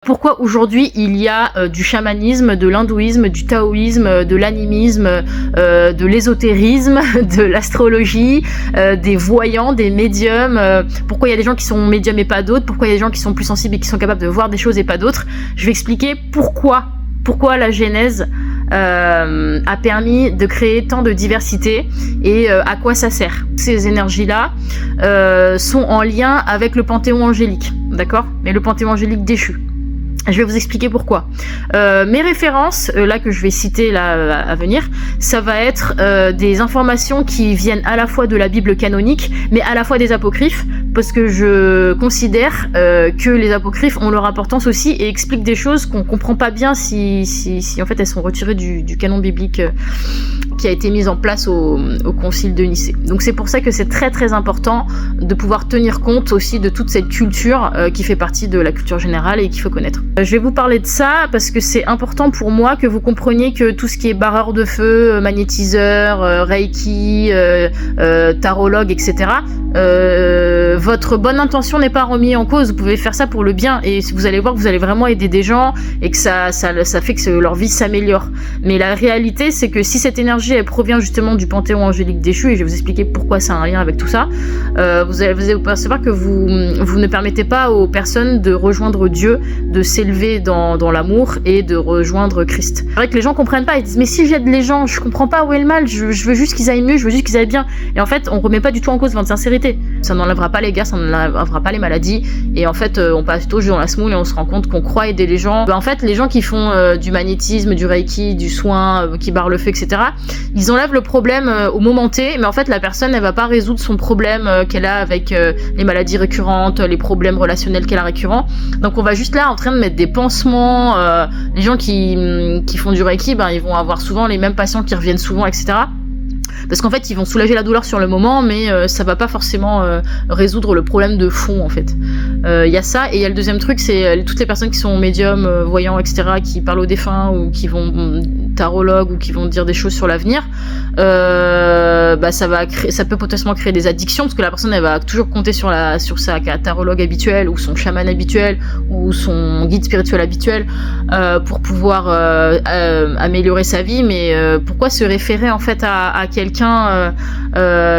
Pourquoi aujourd'hui il y a du chamanisme, de l'hindouisme, du taoïsme, de l'animisme, de l'ésotérisme, de l'astrologie, des voyants, des médiums, pourquoi il y a des gens qui sont médiums et pas d'autres, pourquoi il y a des gens qui sont plus sensibles et qui sont capables de voir des choses et pas d'autres. Je vais expliquer pourquoi la Genèse a permis de créer tant de diversité et à quoi ça sert. Ces énergies-là sont en lien avec le panthéon angélique, d'accord? Mais le panthéon angélique déchu. Je vais vous expliquer pourquoi. Mes références, là que je vais citer là à venir, ça va être des informations qui viennent à la fois de la Bible canonique, mais à la fois des apocryphes, parce que je considère que les apocryphes ont leur importance aussi et expliquent des choses qu'on comprend pas bien si en fait elles sont retirées du canon biblique qui a été mis en place au concile de Nicée. Donc c'est pour ça que c'est très très important de pouvoir tenir compte aussi de toute cette culture qui fait partie de la culture générale et qu'il faut connaître. Je vais vous parler de ça parce que c'est important pour moi que vous compreniez que tout ce qui est barreur de feu, magnétiseur, reiki, tarologue, etc. Votre bonne intention n'est pas remise en cause. Vous pouvez faire ça pour le bien et vous allez voir que vous allez vraiment aider des gens et que ça fait que leur vie s'améliore. Mais la réalité, c'est que si cette énergie elle provient justement du panthéon angélique déchu, et je vais vous expliquer pourquoi ça a un lien avec tout ça, vous allez percevoir que vous ne permettez pas aux personnes de rejoindre Dieu, de s'élever dans l'amour et de rejoindre Christ. C'est vrai que les gens comprennent pas, ils disent mais si j'aide les gens, je comprends pas où est le mal, je veux juste qu'ils aillent mieux, je veux juste qu'ils aillent bien. Et en fait, on remet pas du tout en cause votre sincérité. Ça n'enlèvera pas les guerres, ça n'enlèvera pas les maladies. Et en fait, on passe tout dans la semoule et on se rend compte qu'on croit aider les gens. En fait, les gens qui font du magnétisme, du reiki, du soin, qui barrent le feu, etc., ils enlèvent le problème au moment T, mais en fait, la personne, elle va pas résoudre son problème qu'elle a avec les maladies récurrentes, les problèmes relationnels qu'elle a récurrents. Donc, on va juste là en train de mettre des pansements. Les gens qui font du reiki, ils vont avoir souvent les mêmes patients qui reviennent souvent, etc. Parce qu'en fait, ils vont soulager la douleur sur le moment, mais ça va pas forcément résoudre le problème de fond, en fait. Il y a ça, et il y a le deuxième truc, c'est toutes les personnes qui sont médiums, voyants, etc., qui parlent aux défunts, ou qui vont tarologues, ou qui vont dire des choses sur l'avenir, ça peut potentiellement créer des addictions, parce que la personne, elle va toujours compter sur sa tarologue habituelle, ou son chaman habituel, ou son guide spirituel habituel, pour pouvoir améliorer sa vie, mais pourquoi se référer, en fait, à quelqu'un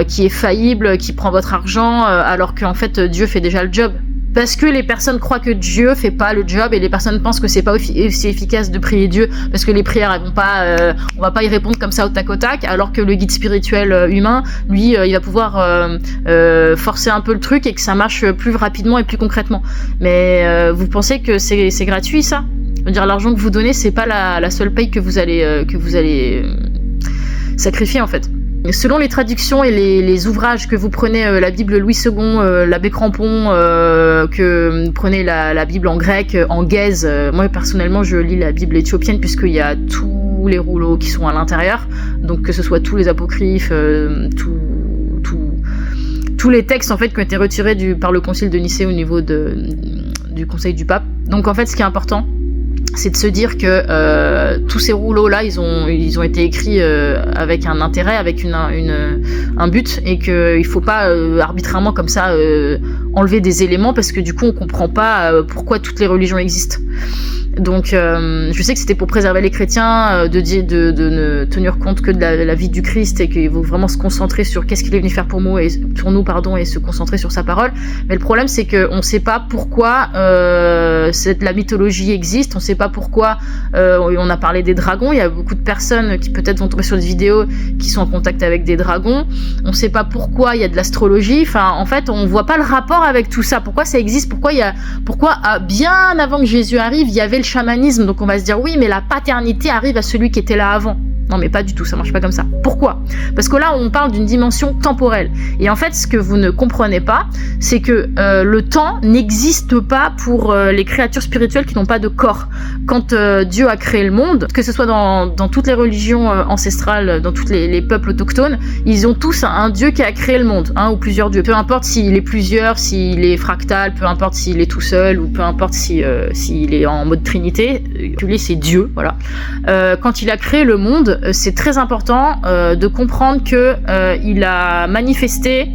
qui est faillible, qui prend votre argent, alors qu'en fait Dieu fait déjà le job. Parce que les personnes croient que Dieu fait pas le job et les personnes pensent que c'est pas aussi efficace de prier Dieu parce que les prières elles vont pas, on va pas y répondre comme ça au tac, alors que le guide spirituel humain, lui, il va pouvoir forcer un peu le truc et que ça marche plus rapidement et plus concrètement. Mais vous pensez que c'est gratuit ça? Je veux dire, l'argent que vous donnez, c'est pas la seule paye que vous allez sacrifier en fait. Selon les traductions et les ouvrages que vous prenez, la Bible Louis II, l'abbé Crampon, que vous prenez la Bible en grec, en gaze, moi personnellement je lis la Bible éthiopienne puisqu'il y a tous les rouleaux qui sont à l'intérieur, donc que ce soit tous les apocryphes, tous les textes en fait qui ont été retirés par le concile de Nicée au niveau du conseil du pape. Donc en fait ce qui est important, c'est de se dire que tous ces rouleaux-là, ils ont été écrits avec un intérêt, avec un but, et qu'il faut pas arbitrairement comme ça enlever des éléments parce que du coup on comprend pas pourquoi toutes les religions existent. Donc je sais que c'était pour préserver les chrétiens de ne tenir compte que de la vie du Christ et qu'il faut vraiment se concentrer sur qu'est-ce qu'il est venu faire pour nous et se concentrer sur sa parole. Mais le problème c'est que on sait pas pourquoi la mythologie existe, on sait pas pourquoi on a parlé des dragons, il y a beaucoup de personnes qui peut-être vont tomber sur des vidéos qui sont en contact avec des dragons, on sait pas pourquoi il y a de l'astrologie, enfin en fait on voit pas le rapport avec tout ça, pourquoi ça existe, pourquoi bien avant que Jésus arrive, il y avait le chamanisme, donc on va se dire oui mais la paternité arrive à celui qui était là avant. Non mais pas du tout, ça marche pas comme ça. Pourquoi? Parce que là on parle d'une dimension temporelle. Et en fait ce que vous ne comprenez pas, c'est que le temps n'existe pas pour les créatures spirituelles qui n'ont pas de corps. Quand Dieu a créé le monde, que ce soit dans toutes les religions ancestrales, dans tous les peuples autochtones, ils ont tous un Dieu qui a créé le monde, ou plusieurs dieux. Peu importe s'il est plusieurs, s'il est fractal, peu importe s'il est tout seul, ou peu importe s'il est en mode trinité, lui c'est Dieu, voilà. Quand il a créé le monde, c'est très important de comprendre que il a manifesté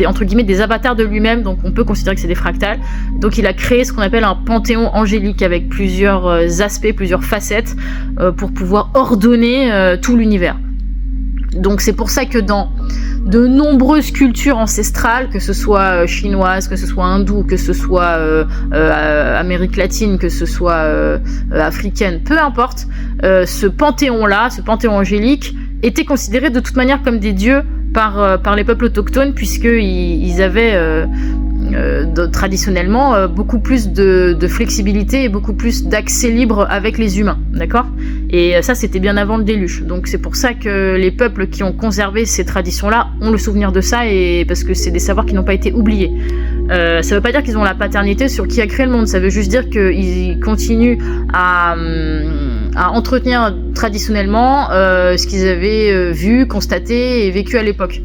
entre guillemets des avatars de lui-même, donc on peut considérer que c'est des fractales. Donc il a créé ce qu'on appelle un panthéon angélique avec plusieurs aspects, plusieurs facettes pour pouvoir ordonner tout l'univers. Donc c'est pour ça que dans de nombreuses cultures ancestrales, que ce soit chinoise, que ce soit hindoue, que ce soit Amérique latine, que ce soit africaine, peu importe, ce panthéon-là, ce panthéon angélique, était considéré de toute manière comme des dieux par les peuples autochtones, puisqu'ils avaient traditionnellement beaucoup plus de flexibilité et beaucoup plus d'accès libre avec les humains, d'accord ? Et ça, c'était bien avant le déluge. Donc c'est pour ça que les peuples qui ont conservé ces traditions-là ont le souvenir de ça, et parce que c'est des savoirs qui n'ont pas été oubliés. Ça veut pas dire qu'ils ont la paternité sur qui a créé le monde, ça veut juste dire qu'ils continuent à entretenir traditionnellement ce qu'ils avaient vu, constaté et vécu à l'époque.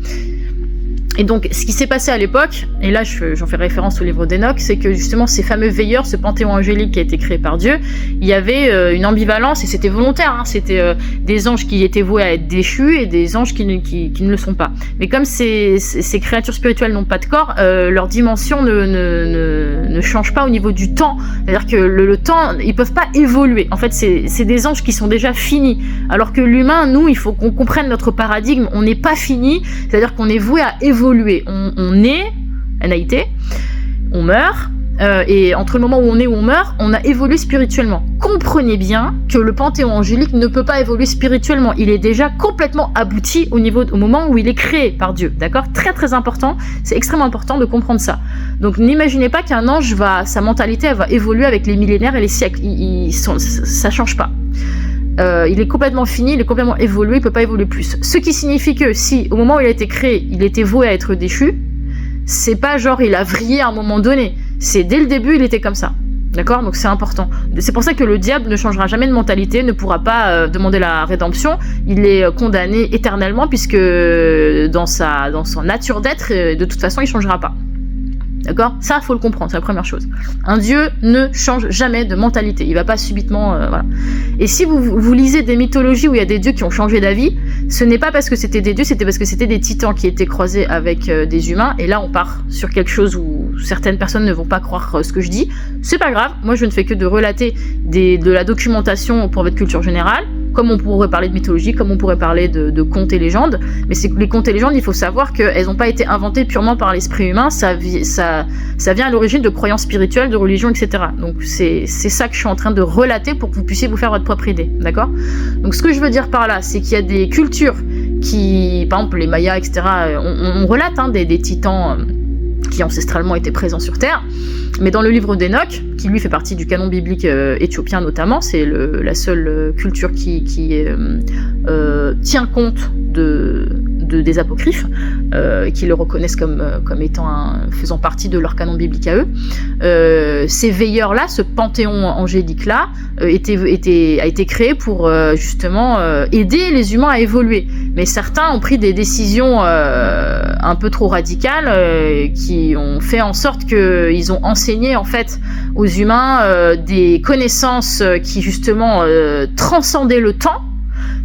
Et donc, ce qui s'est passé à l'époque, et là j'en fais référence au livre d'Enoch, c'est que justement ces fameux veilleurs, ce panthéon angélique qui a été créé par Dieu, il y avait une ambivalence, et c'était volontaire, hein, c'était des anges qui étaient voués à être déchus et des anges qui ne le sont pas. Mais comme ces créatures spirituelles n'ont pas de corps, leur dimension ne change pas au niveau du temps. C'est-à-dire que le temps, ils peuvent pas évoluer. En fait, c'est des anges qui sont déjà finis. Alors que l'humain, nous, il faut qu'on comprenne notre paradigme, on n'est pas fini, c'est-à-dire qu'on est voué à évoluer. On naît, NAIT, on meurt, et entre le moment où on est et où on meurt, on a évolué spirituellement. Comprenez bien que le panthéon angélique ne peut pas évoluer spirituellement. Il est déjà complètement abouti au moment où il est créé par Dieu. D'accord ? Très très important. C'est extrêmement important de comprendre ça. Donc n'imaginez pas qu'un ange sa mentalité, elle va évoluer avec les millénaires et les siècles. Ça change pas. Il est complètement fini, il est complètement évolué, il peut pas évoluer plus. Ce qui signifie que si, au moment où il a été créé, il était voué à être déchu, c'est pas genre il a vrillé à un moment donné. C'est dès le début, il était comme ça. D'accord ? Donc c'est important. C'est pour ça que le diable ne changera jamais de mentalité, ne pourra pas demander la rédemption. Il est condamné éternellement, puisque dans son nature d'être, de toute façon, il changera pas. D'accord ? Ça, faut le comprendre, c'est la première chose. Un dieu ne change jamais de mentalité. Il va pas subitement... voilà. Et si vous lisez des mythologies où il y a des dieux qui ont changé d'avis, ce n'est pas parce que c'était des dieux, c'était parce que c'était des titans qui étaient croisés avec des humains. Et là, on part sur quelque chose où certaines personnes ne vont pas croire ce que je dis. C'est pas grave. Moi, je ne fais que de relater de la documentation pour votre culture générale. Comme on pourrait parler de mythologie, comme on pourrait parler de contes et légendes. Mais c'est que les contes et légendes, il faut savoir qu'elles n'ont pas été inventées purement par l'esprit humain. Ça vient à l'origine de croyances spirituelles, de religions, etc. Donc c'est ça que je suis en train de relater pour que vous puissiez vous faire votre propre idée. D'accord ? Donc ce que je veux dire par là, c'est qu'il y a des cultures qui, par exemple les Mayas, etc., on relate des titans qui ancestralement étaient présents sur Terre. Mais dans le livre d'Enoch, qui lui fait partie du canon biblique éthiopien notamment, c'est la seule culture qui tient compte des apocryphes, qui le reconnaissent comme faisant partie de leur canon biblique à eux. Ces veilleurs-là, ce panthéon angélique-là, a été créé pour justement aider les humains à évoluer. Mais certains ont pris des décisions un peu trop radicales, qui ont fait en sorte qu'ils ont enseigné en fait aux humains des connaissances qui justement transcendaient le temps.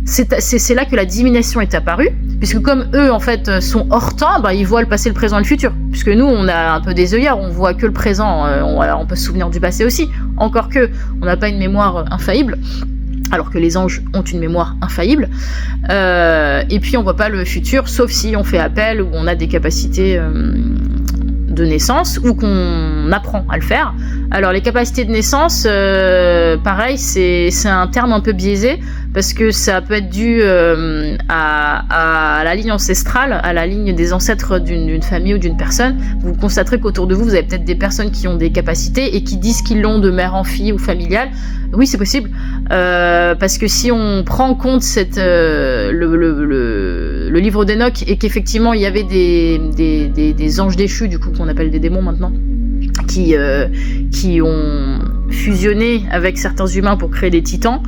C'est là que la divination est apparue, puisque comme eux en fait sont hors temps, ils voient le passé, le présent et le futur. Puisque nous on a un peu des œillères, on voit que le présent, on peut se souvenir du passé aussi. Encore que on n'a pas une mémoire infaillible, alors que les anges ont une mémoire infaillible. Et puis on voit pas le futur, sauf si on fait appel ou on a des capacités de naissance ou qu'on apprend à le faire. Alors les capacités de naissance, pareil, c'est un terme un peu biaisé parce que ça peut être dû à la ligne ancestrale, à la ligne des ancêtres d'une famille ou d'une personne. Vous constaterez qu'autour de vous, vous avez peut-être des personnes qui ont des capacités et qui disent qu'ils l'ont de mère en fille ou familiale. Oui, c'est possible, parce que si on prend en compte le livre d'Enoch et qu'effectivement il y avait des anges déchus, du coup qu'on appelle des démons maintenant, qui ont fusionner avec certains humains pour créer des titans.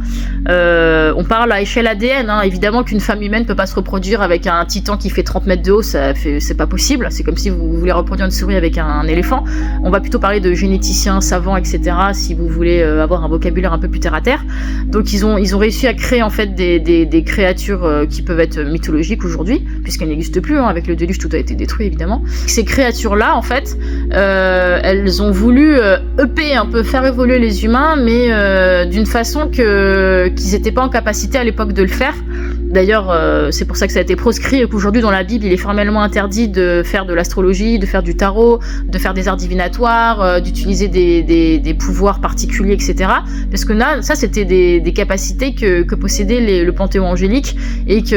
On parle à échelle ADN, hein. Évidemment qu'une femme humaine peut pas se reproduire avec un titan qui fait 30 mètres de haut, c'est pas possible. C'est comme si vous voulez reproduire une souris avec un éléphant. On va plutôt parler de généticiens, savants, etc. si vous voulez avoir un vocabulaire un peu plus terre à terre. Donc ils ont réussi à créer en fait des créatures qui peuvent être mythologiques aujourd'hui, puisqu'elles n'existent plus, hein. Avec le déluge tout a été détruit évidemment. Ces créatures-là en fait, elles ont voulu EP un peu, faire évoluer les humains, mais d'une façon qu'ils n'étaient pas en capacité à l'époque de le faire. D'ailleurs, c'est pour ça que ça a été proscrit et qu'aujourd'hui dans la Bible, il est formellement interdit de faire de l'astrologie, de faire du tarot, de faire des arts divinatoires, d'utiliser des pouvoirs particuliers, etc. Parce que là, ça c'était des capacités que possédait le panthéon angélique et qui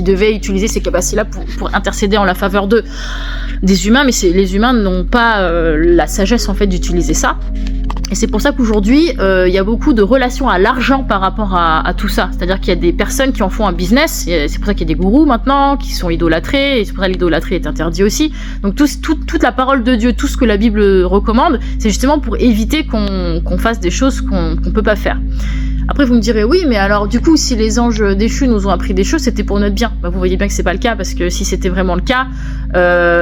devait utiliser ces capacités-là pour intercéder en la faveur des humains, mais les humains n'ont pas la sagesse en fait d'utiliser ça. Et c'est pour ça qu'aujourd'hui, il y a beaucoup de relations à l'argent par rapport à tout ça. C'est-à-dire qu'il y a des personnes qui en font un business. C'est pour ça qu'il y a des gourous maintenant qui sont idolâtrés. Et c'est pour ça que l'idolâtrie est interdite aussi. Donc toute la parole de Dieu, tout ce que la Bible recommande, c'est justement pour éviter qu'on fasse des choses qu'on peut pas faire. Après, vous me direz, oui, mais alors, du coup, si les anges déchus nous ont appris des choses, c'était pour notre bien. Bah, vous voyez bien que c'est pas le cas, parce que si c'était vraiment le cas,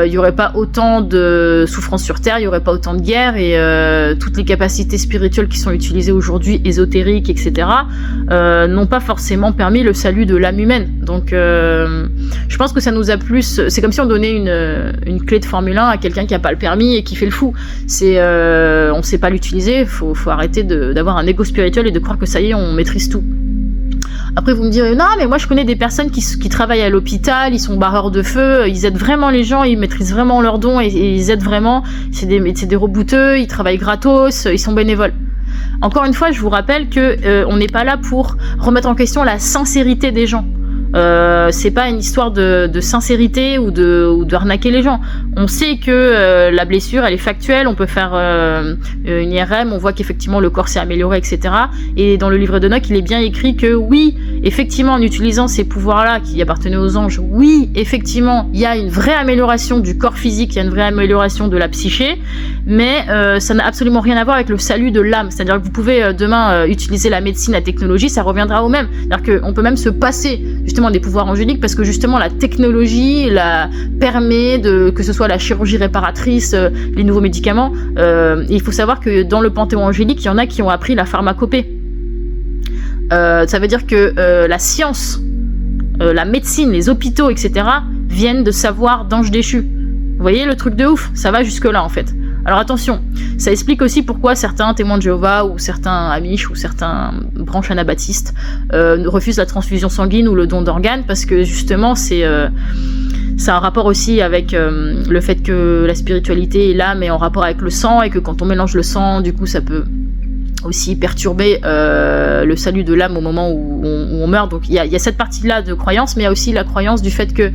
il y aurait pas autant de souffrances sur Terre, il y aurait pas autant de guerres, et toutes les capacités spirituelles qui sont utilisées aujourd'hui, ésotériques, etc., n'ont pas forcément permis le salut de l'âme humaine. Donc, je pense que ça nous a plus... C'est comme si on donnait une clé de Formule 1 à quelqu'un qui a pas le permis et qui fait le fou. On sait pas l'utiliser, faut arrêter d'avoir un ego spirituel et de croire que ça y est, on maîtrise tout. Après vous me direz, non mais moi je connais des personnes qui travaillent à l'hôpital, ils sont barreurs de feu, ils aident vraiment les gens, ils maîtrisent vraiment leurs dons et ils aident vraiment, c'est des rebouteux, ils travaillent gratos, ils sont bénévoles. Encore une fois, je vous rappelle que on n'est pas là pour remettre en question la sincérité des gens. C'est pas une histoire de sincérité ou de arnaquer les gens. On sait que la blessure elle est factuelle, on peut faire une IRM, on voit qu'effectivement le corps s'est amélioré, etc. Et dans le livre d'Enoch, il est bien écrit que oui, effectivement, en utilisant ces pouvoirs-là qui appartenaient aux anges, oui, effectivement, il y a une vraie amélioration du corps physique, il y a une vraie amélioration de la psyché, mais ça n'a absolument rien à voir avec le salut de l'âme. C'est-à-dire que vous pouvez demain utiliser la médecine, la technologie, ça reviendra au même. C'est-à-dire qu'on peut même se passer justement des pouvoirs angéliques parce que justement la technologie permet que ce soit la chirurgie réparatrice, les nouveaux médicaments. Il faut savoir que dans le panthéon angélique, il y en a qui ont appris la pharmacopée. Ça veut dire que la science, la médecine, les hôpitaux, etc. viennent de savoirs d'anges déchus. Vous voyez le truc de ouf? Ça va jusque là en fait. Alors attention, ça explique aussi pourquoi certains témoins de Jéhovah ou certains Amish ou certains branches anabaptistes refusent la transfusion sanguine ou le don d'organes parce que justement c'est un rapport aussi avec le fait que la spiritualité et l'âme est en rapport avec le sang et que quand on mélange le sang, du coup ça peut aussi perturber le salut de l'âme au moment où on meurt. Donc il y a cette partie-là de croyance, mais il y a aussi la croyance du fait que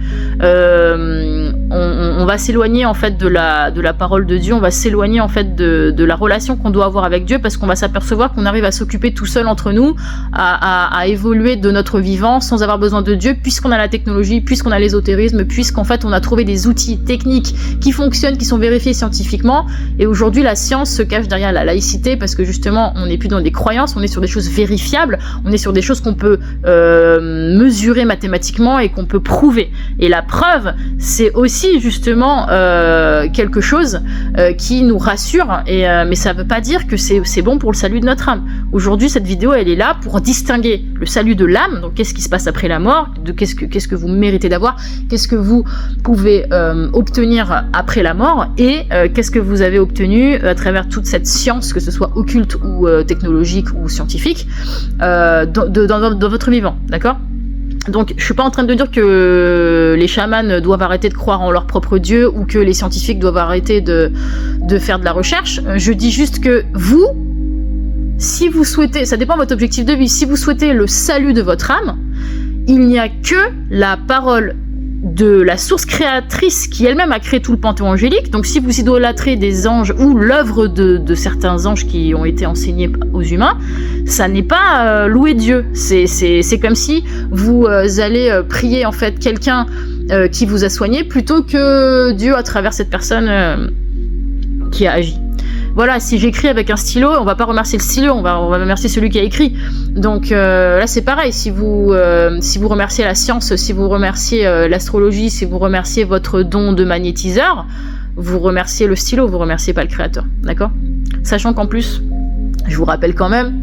on va s'éloigner en fait de la parole de Dieu, on va s'éloigner en fait de la relation qu'on doit avoir avec Dieu parce qu'on va s'apercevoir qu'on arrive à s'occuper tout seul entre nous, à évoluer de notre vivant sans avoir besoin de Dieu puisqu'on a la technologie, puisqu'on a l'ésotérisme, puisqu'en fait on a trouvé des outils techniques qui fonctionnent, qui sont vérifiés scientifiquement. Et aujourd'hui la science se cache derrière la laïcité parce que justement on n'est plus dans des croyances, on est sur des choses vérifiables, on est sur des choses qu'on peut mesurer mathématiquement et qu'on peut prouver. Et la preuve, c'est aussi justement quelque chose qui nous rassure, mais ça veut pas dire que c'est bon pour le salut de notre âme. Aujourd'hui, cette vidéo, elle est là pour distinguer le salut de l'âme, donc qu'est-ce qui se passe après la mort, qu'est-ce que vous méritez d'avoir, qu'est-ce que vous pouvez obtenir après la mort, et qu'est-ce que vous avez obtenu à travers toute cette science, que ce soit occulte ou technologique ou scientifique, dans votre vivant, d'accord ? Donc, je suis pas en train de dire que les chamans doivent arrêter de croire en leur propre Dieu ou que les scientifiques doivent arrêter de faire de la recherche. Je dis juste que vous, si vous souhaitez, ça dépend de votre objectif de vie, si vous souhaitez le salut de votre âme, il n'y a que la parole de la source créatrice qui elle-même a créé tout le panthéon angélique. Donc si vous idolâtrez des anges ou l'œuvre de certains anges qui ont été enseignés aux humains, ça n'est pas louer Dieu. C'est comme si vous allez prier en fait quelqu'un qui vous a soigné plutôt que Dieu à travers cette personne qui a agi. voilà, si j'écris avec un stylo, on va pas remercier le stylo, on va remercier celui qui a écrit. Donc là c'est pareil, si vous remerciez la science, si vous remerciez l'astrologie, si vous remerciez votre don de magnétiseur, vous remerciez le stylo, vous remerciez pas le créateur, d'accord? Sachant qu'en plus, je vous rappelle quand même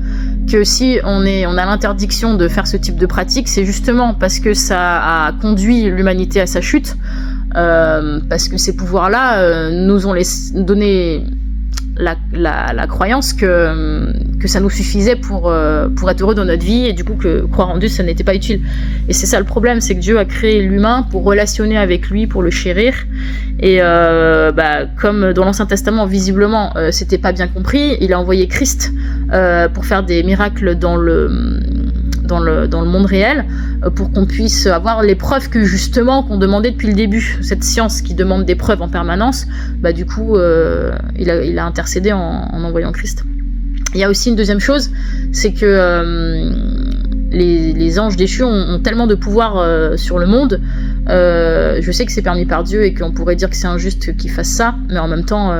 que si on a l'interdiction de faire ce type de pratique, c'est justement parce que ça a conduit l'humanité à sa chute, parce que ces pouvoirs-là nous ont donné la croyance que ça nous suffisait pour être heureux dans notre vie, et du coup que croire en Dieu ça n'était pas utile. Et c'est ça le problème, c'est que Dieu a créé l'humain pour relationner avec lui, pour le chérir, et comme dans l'Ancien Testament visiblement c'était pas bien compris, il a envoyé Christ pour faire des miracles dans le monde réel, pour qu'on puisse avoir les preuves que justement qu'on demandait depuis le début. Cette science qui demande des preuves en permanence, du coup il a intercédé en envoyant Christ. Il y a aussi une deuxième chose, c'est que les anges déchus ont tellement de pouvoir sur le monde. Je sais que c'est permis par Dieu et qu'on pourrait dire que c'est injuste qu'ils fassent ça, mais en même temps,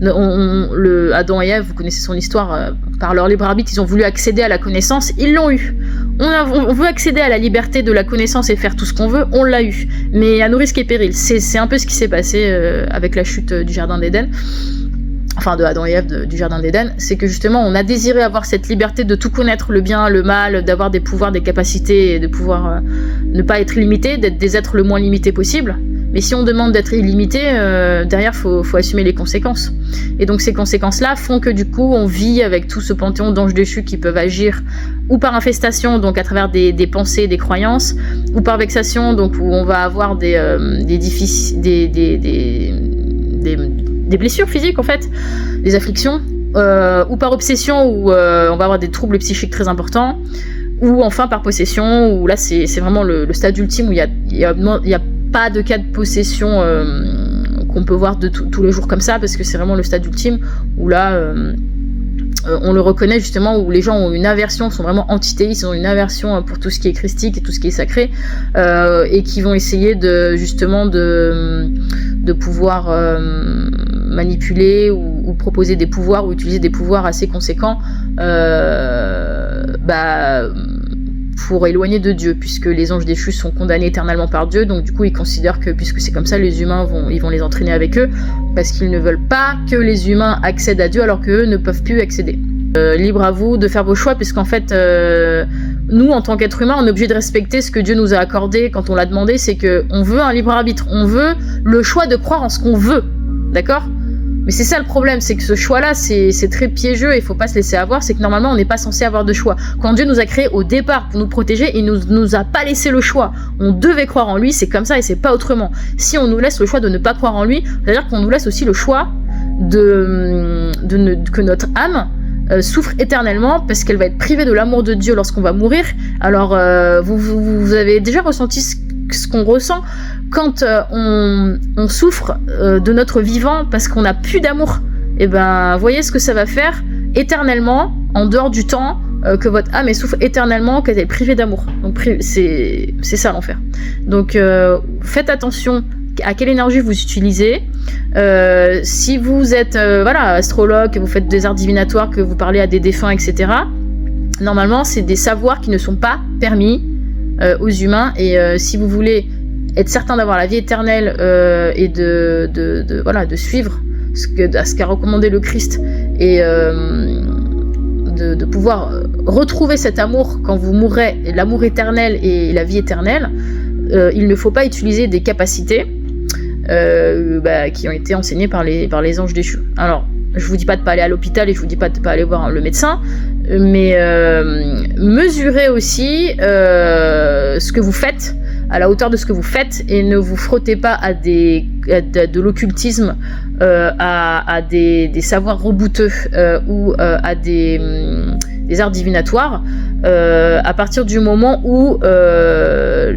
Adam et Ève, vous connaissez son histoire, par leur libre arbitre, ils ont voulu accéder à la connaissance, ils l'ont eu. On veut accéder à la liberté de la connaissance et faire tout ce qu'on veut, on l'a eu. Mais à nos risques et périls. C'est un peu ce qui s'est passé avec la chute du Jardin d'Éden. Enfin de Adam et Ève du Jardin d'Éden, c'est que justement on a désiré avoir cette liberté de tout connaître, le bien, le mal, d'avoir des pouvoirs, des capacités, et de pouvoir ne pas être limité, d'être des êtres le moins limités possible. Mais si on demande d'être illimité, derrière faut assumer les conséquences. Et donc ces conséquences-là font que du coup on vit avec tout ce panthéon d'anges déchus qui peuvent agir ou par infestation, donc à travers des pensées, des croyances, ou par vexation, donc où on va avoir des blessures physiques en fait, des afflictions, ou par obsession où on va avoir des troubles psychiques très importants, ou enfin par possession, où là c'est vraiment le stade ultime où il y a pas de cas de possession qu'on peut voir de tous les jours comme ça, parce que c'est vraiment le stade ultime où là on le reconnaît justement, où les gens ont une aversion, sont vraiment antithéistes, ils ont une aversion pour tout ce qui est christique et tout ce qui est sacré, et qui vont essayer de pouvoir manipuler ou proposer des pouvoirs ou utiliser des pouvoirs assez conséquents pour éloigner de Dieu, puisque les anges déchus sont condamnés éternellement par Dieu. Donc du coup ils considèrent que puisque c'est comme ça, les humains vont les entraîner avec eux, parce qu'ils ne veulent pas que les humains accèdent à Dieu alors qu'eux ne peuvent plus accéder. Libre à vous de faire vos choix, puisqu'en fait nous en tant qu'êtres humains on est obligé de respecter ce que Dieu nous a accordé quand on l'a demandé, c'est que on veut un libre arbitre, on veut le choix de croire en ce qu'on veut, d'accord? Mais c'est ça le problème, c'est que ce choix-là, c'est très piégeux et il faut pas se laisser avoir, c'est que normalement on n'est pas censé avoir de choix. Quand Dieu nous a créés au départ pour nous protéger, il nous a pas laissé le choix. On devait croire en lui, c'est comme ça et c'est pas autrement. Si on nous laisse le choix de ne pas croire en lui, c'est-à-dire qu'on nous laisse aussi le choix que notre âme souffre éternellement, parce qu'elle va être privée de l'amour de Dieu lorsqu'on va mourir. Alors vous avez déjà ressenti ce qu'on ressent quand on souffre de notre vivant parce qu'on n'a plus d'amour. Et voyez ce que ça va faire éternellement, en dehors du temps, que votre âme souffre éternellement, qu'elle est privée d'amour. Donc c'est ça l'enfer. Donc faites attention à quelle énergie vous utilisez. Si vous êtes astrologue, que vous faites des arts divinatoires, que vous parlez à des défunts, etc., normalement c'est des savoirs qui ne sont pas permis aux humains. Et si vous voulez être certain d'avoir la vie éternelle et de suivre ce qu'a recommandé le Christ, et de pouvoir retrouver cet amour quand vous mourrez, l'amour éternel et la vie éternelle, il ne faut pas utiliser des capacités qui ont été enseignées par les anges déchus. Alors je vous dis pas de pas aller à l'hôpital et je vous dis pas de pas aller voir le médecin, mais mesurez aussi ce que vous faites, à la hauteur de ce que vous faites, et ne vous frottez pas à de l'occultisme, à des savoirs rebouteux ou à des arts divinatoires, à partir du moment où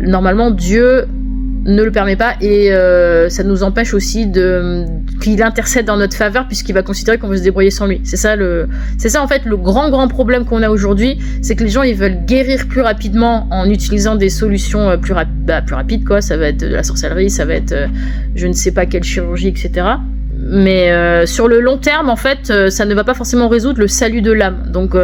normalement Dieu ne le permet pas, et ça nous empêche aussi qu'il intercède en notre faveur, puisqu'il va considérer qu'on veut se débrouiller sans lui. C'est ça en fait le grand problème qu'on a aujourd'hui, c'est que les gens ils veulent guérir plus rapidement en utilisant des solutions plus rapides, quoi. Ça va être de la sorcellerie, ça va être je ne sais pas quelle chirurgie, etc. Mais sur le long terme, en fait, ça ne va pas forcément résoudre le salut de l'âme. Donc,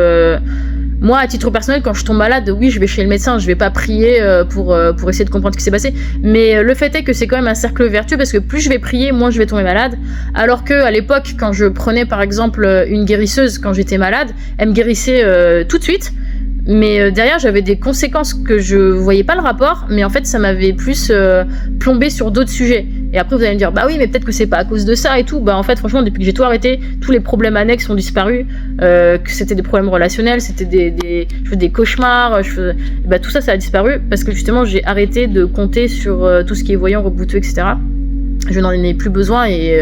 moi, à titre personnel, quand je tombe malade, oui, je vais chez le médecin, je vais pas prier pour essayer de comprendre ce qui s'est passé. Mais le fait est que c'est quand même un cercle vertueux parce que plus je vais prier, moins je vais tomber malade. Alors que à l'époque, quand je prenais par exemple une guérisseuse quand j'étais malade, elle me guérissait tout de suite. Mais derrière, j'avais des conséquences que je voyais pas le rapport, mais en fait, ça m'avait plus plombé sur d'autres sujets. Et après, vous allez me dire, bah oui, mais peut-être que c'est pas à cause de ça et tout. Bah en fait, franchement, depuis que j'ai tout arrêté, tous les problèmes annexes ont disparu. Que c'était des problèmes relationnels, c'était je faisais des cauchemars, bah tout ça, ça a disparu parce que justement, j'ai arrêté de compter sur tout ce qui est voyant, rebouteux, etc. Je n'en ai plus besoin et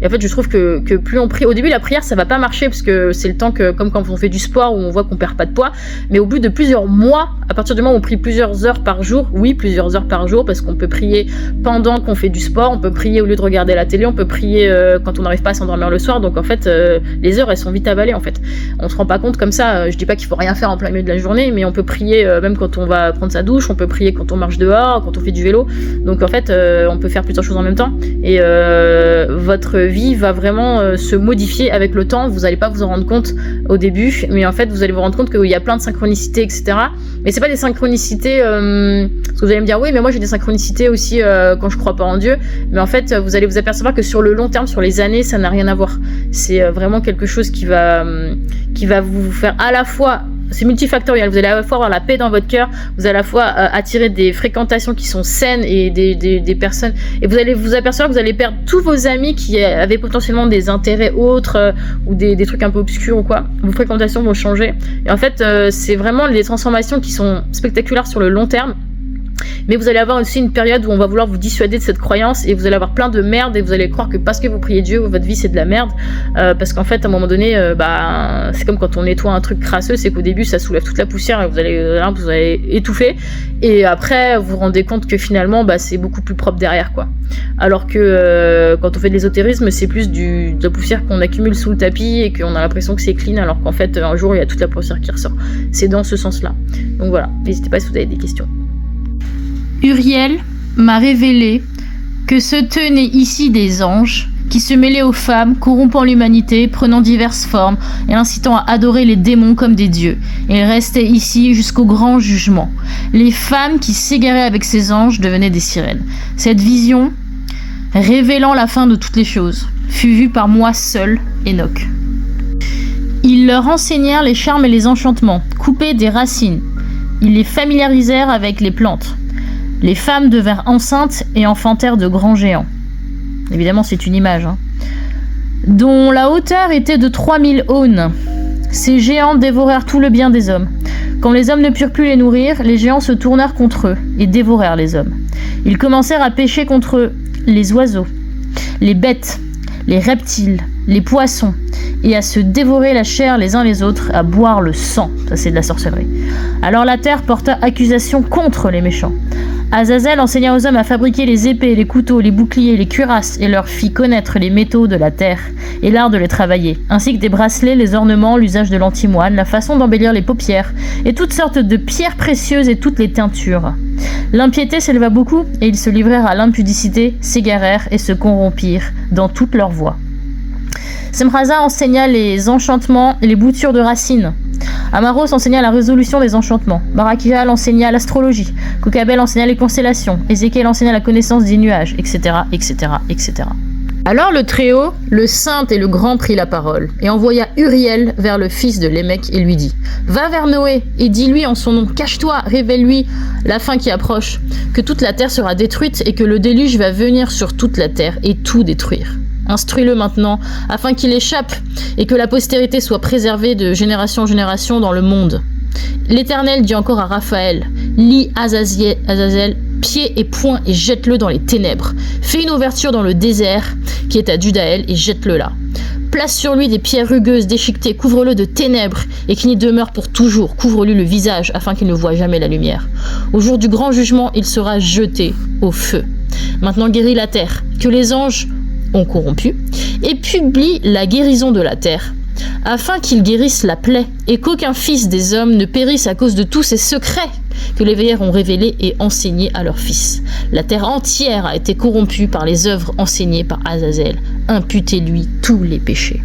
en fait je trouve que plus on prie, au début la prière ça va pas marcher parce que c'est le temps que comme quand on fait du sport où on voit qu'on perd pas de poids, mais au bout de plusieurs mois, à partir du moment où on prie plusieurs heures par jour, oui plusieurs heures par jour parce qu'on peut prier pendant qu'on fait du sport, on peut prier au lieu de regarder la télé, on peut prier quand on n'arrive pas à s'endormir le soir, donc en fait les heures elles sont vite avalées en fait. On se rend pas compte comme ça, je dis pas qu'il faut rien faire en plein milieu de la journée, mais on peut prier même quand on va prendre sa douche, on peut prier quand on marche dehors, quand on fait du vélo, donc en fait on peut faire plusieurs choses en même temps. Et votre vie va vraiment se modifier avec le temps. Vous n'allez pas vous en rendre compte au début, mais en fait vous allez vous rendre compte qu'il y a plein de synchronicités, etc. Mais c'est pas des synchronicités parce que vous allez me dire oui mais moi j'ai des synchronicités aussi quand je crois pas en Dieu, mais en fait vous allez vous apercevoir que sur le long terme, sur les années, ça n'a rien à voir. C'est vraiment quelque chose qui va vous faire à la fois, c'est multifactoriel, vous allez à la fois avoir la paix dans votre cœur, vous allez à la fois attirer des fréquentations qui sont saines et des personnes, et vous allez vous apercevoir que vous allez perdre tous vos amis qui avaient potentiellement des intérêts autres ou des trucs un peu obscurs ou quoi. Vos fréquentations vont changer et en fait c'est vraiment des transformations qui sont spectaculaires sur le long terme. Mais vous allez avoir aussi une période où on va vouloir vous dissuader de cette croyance et vous allez avoir plein de merde et vous allez croire que parce que vous priez Dieu, votre vie c'est de la merde, parce qu'en fait à un moment donné c'est comme quand on nettoie un truc crasseux, c'est qu'au début ça soulève toute la poussière et vous allez étouffer et après vous vous rendez compte que finalement c'est beaucoup plus propre derrière quoi. Alors que quand on fait de l'ésotérisme, c'est plus de la poussière qu'on accumule sous le tapis et qu'on a l'impression que c'est clean alors qu'en fait un jour il y a toute la poussière qui ressort. C'est dans ce sens là. Donc voilà, n'hésitez pas si vous avez des questions. Uriel m'a révélé que se tenaient ici des anges qui se mêlaient aux femmes, corrompant l'humanité, prenant diverses formes et incitant à adorer les démons comme des dieux. Et restaient ici jusqu'au grand jugement. Les femmes qui s'égaraient avec ces anges devenaient des sirènes. Cette vision, révélant la fin de toutes les choses, fut vue par moi seul, Enoch. Ils leur enseignèrent les charmes et les enchantements, coupés des racines. Ils les familiarisèrent avec les plantes. Les femmes devinrent enceintes et enfantèrent de grands géants. Évidemment, c'est une image, dont la hauteur était de 3000 aunes. Ces géants dévorèrent tout le bien des hommes. Quand les hommes ne purent plus les nourrir, les géants se tournèrent contre eux et dévorèrent les hommes. Ils commencèrent à pécher contre les oiseaux, les bêtes, les reptiles, les poissons, et à se dévorer la chair les uns les autres, à boire le sang. Ça, c'est de la sorcellerie. Alors la terre porta accusation contre les méchants. Azazel enseigna aux hommes à fabriquer les épées, les couteaux, les boucliers, les cuirasses, et leur fit connaître les métaux de la terre, et l'art de les travailler, ainsi que des bracelets, les ornements, l'usage de l'antimoine, la façon d'embellir les paupières, et toutes sortes de pierres précieuses et toutes les teintures. L'impiété s'éleva beaucoup, et ils se livrèrent à l'impudicité, s'égarèrent et se corrompirent dans toutes leurs voies. Semraza enseigna les enchantements et les boutures de racines. Amaros enseigna la résolution des enchantements. Barakial enseigna l'astrologie. Kokabel enseigna les constellations. Ézéchiel enseigna la connaissance des nuages, etc., etc., etc. Alors le Très-Haut, le Saint et le Grand prit la parole, et envoya Uriel vers le fils de Lémec et lui dit « Va vers Noé, et dis-lui en son nom, cache-toi, révèle-lui la fin qui approche, que toute la terre sera détruite, et que le déluge va venir sur toute la terre, et tout détruire. Instruis-le maintenant, afin qu'il échappe, et que la postérité soit préservée de génération en génération dans le monde. » L'Éternel dit encore à Raphaël, « Lie Azazel, pied et poing, et jette-le dans les ténèbres. Fais une ouverture dans le désert, qui est à Dudaël, et jette-le là. Place sur lui des pierres rugueuses, déchiquetées, couvre-le de ténèbres, et qu'il y demeure pour toujours. Couvre-lui le visage, afin qu'il ne voie jamais la lumière. Au jour du grand jugement, il sera jeté au feu. Maintenant guéris la terre, que les anges ont corrompu, et publie la guérison de la terre, afin qu'il guérisse la plaie, et qu'aucun fils des hommes ne périsse à cause de tous ces secrets que les veilleurs ont révélés et enseignés à leurs fils. La terre entière a été corrompue par les œuvres enseignées par Azazel. Imputez-lui tous les péchés.